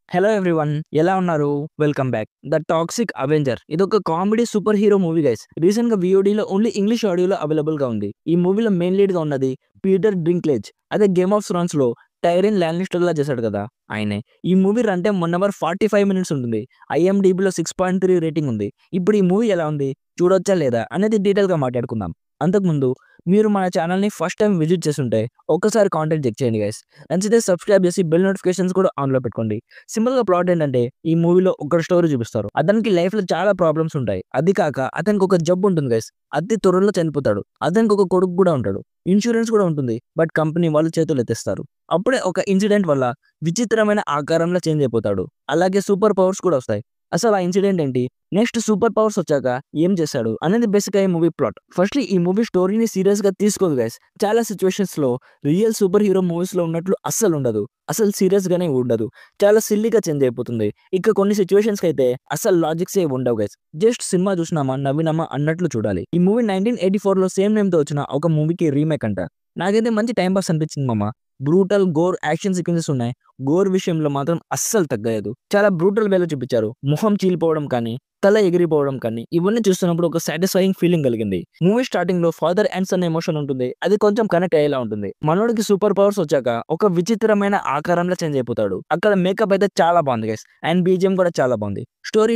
Hello everyone ఎలా ఉన్నారు? Welcome back. 'The toxic avenger' ఇదొక comedy superhero movie guys. రీసెంట్‌గా వీఓడీలో ఓన్లీ ఇంగ్లీష్ ఆడియోలో అవైలబుల్‌గా ఉంది. ఈ మూవీలో మెయిన్ లీడ్‌గా ఉన్నది పీటర్ డింక్లేజ్. అదే 'గేమ్ ఆఫ్ థ్రోన్స్‌లో' టైరిన్ లానిస్టర్‌లా చేశాడు కదా! ఆయనే. ఈ movie run time 1 hour 45 minutes ఉంటుంది. ఐఎండీబీలో 6.3 రేటింగ్ ఉంది. ఇప్పుడు ఈ మూవీ ఎలా ఉంది? చూడొచ్చా లేదా? అనేది డీటెయిల్‌గా మాట్లాడుకుందాం. అంతకుముందు మీరు మన ఛానల్‌ని ఫస్ట్ టైమ్ విజిట్ చేసుంటే ఒక్కసారి కాంటెంట్ చెక్ చేయండి గైస్. నచ్చితే సబ్స్క్రైబ్ చేసి బెల్ నోటిఫికేషన్స్ కూడా ఆన్‌లో పెట్టుకోండి. సింపుల్‌గా ప్లాట్ ఏంటంటే ఈ మూవీలో ఒక స్టోరీ చూపిస్తారు. అతనికి లైఫ్‌లో చాలా ప్రాబ్లమ్స్ ఉంటాయి. అది కాక అతనికి ఒక జబ్బు ఉంటుంది గైస్. అతి త్వరలో చనిపోతాడు. అతనికి ఒక కొడుకు కూడా ఉంటాడు. ఇన్స్యూరెన్స్ కూడా ఉంటుంది. బట్ కంపెనీ వాళ్ళు చేతులు ఎత్తేస్తారు. అప్పుడే ఒక ఇన్సిడెంట్ వల్ల విచిత్రమైన ఆకారంలో చేంజ్ అయిపోతాడు. అలాగే సూపర్ పవర్స్ కూడా వస్తాయి. అసలు ఆ ఇన్సిడెంట్ ఏంటి? నెక్స్ట్ సూపర్ పవర్స్ వచ్చాక ఏం చేశాడు? అనేది బేసిక్‌గా ఈ మూవీ ప్లాట్. ఫస్ట్‌లీ ఈ మూవీ స్టోరీని సీరియస్‌గా తీసుకోదు గైస్. చాలా సిట్యుయేషన్స్‌లో రియల్ సూపర్ హీరో మూవీస్‌లో ఉన్నట్లు అస్సలు ఉండదు. అసలు సీరియస్‌గానే ఉండదు. చాలా సిల్లీగా చేంజ్ అయిపోతుంది. ఇక కొన్ని సిట్యుయేషన్స్‌కైతే అసలు లాజిక్సే ఉండవు గైస్. జస్ట్ సినిమా చూసినామా, నవ్వినామా అన్నట్లు చూడాలి. ఈ మూవీ 1984లో సేమ్ నేమ్‌తో వచ్చిన ఒక మూవీకి రీమేక్ అంట. నాకైతే మంచి టైమ్ పాస్ అనిపించింది మామ. బ్రూటల్, గోర్ యాక్షన్ సీక్వెన్సెస్ ఉన్నాయి. గోర్ విషయంలో మాత్రం అస్సలు తగ్గలేదు. చాలా బ్రూటల్ వేలో చూపించారు. మొహం చీలిపోవడం కానీ, తల ఎగిరిపోవడం కానీ ఇవన్నీ చూస్తున్నప్పుడు ఒక సాటిస్ఫైయింగ్ ఫీలింగ్ కలిగింది. మూవీ స్టార్టింగ్ లో ఫాదర్ అండ్ సన్ ఎమోషన్ ఉంటుంది. అది కొంచెం కనెక్ట్ అయ్యేలా ఉంటుంది. మనోడికి సూపర్ పవర్స్ వచ్చాక ఒక విచిత్రమైన ఆకారంలో చేంజ్ అయిపోతాడు. అక్కడ మేకప్ అయితే చాలా బాగుంది గైస్. అండ్ బీజిఎం కూడా చాలా బాగుంది.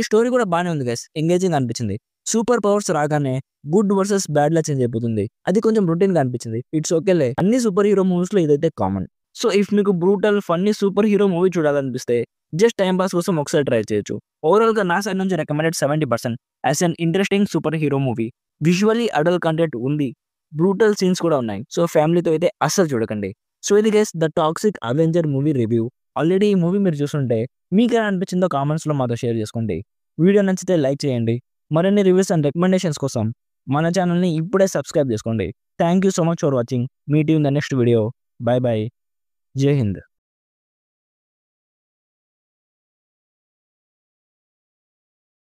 స్టోరీ కూడా బాగానే ఉంది గైస్. ఎంగేజింగ్ అనిపించింది. సూపర్ పవర్స్ రాగానే గుడ్ వర్సెస్ బ్యాడ్ లా చేంజ్ అయిపోతుంది. అది కొంచెం రొటీన్ గా అనిపించింది. ఇట్స్ ఓకేలే. అన్ని సూపర్ హీరో మూవీస్ లో ఇదైతే కామన్. సో ఇఫ్ మీకు brutal funny superhero movie చూడాలనిపిస్తే జస్ట్ టైం పాస్ కోసం ఒకసారి ట్రై చేయొచ్చు. ఓవరాల్ గా నా సైడ్ నుంచి recommended 70% as an interesting superhero movie. Visually adult content ఉంది. బ్రూటల్ సీన్స్ కూడా ఉన్నాయి. సో ఫ్యామిలీతో అయితే అస్సలు చూడకండి. సో ఇది guys the toxic avenger movie review. Already ఈ మూవీ మీరు చూస్తుంటే మీకు ఎలా అనిపించిందో కామెంట్స్ లో మాతో షేర్ చేసుకోండి. వీడియో నచ్చితే లైక్ చేయండి. మరిన్ని రివ్యూస్ అండ్ రికమెండేషన్స్ కోసం మన ఛానల్ని ఇప్పుడే సబ్స్క్రైబ్ చేసుకోండి. Thank you so much for watching. Meet you in the next video. By by. జై హింద్.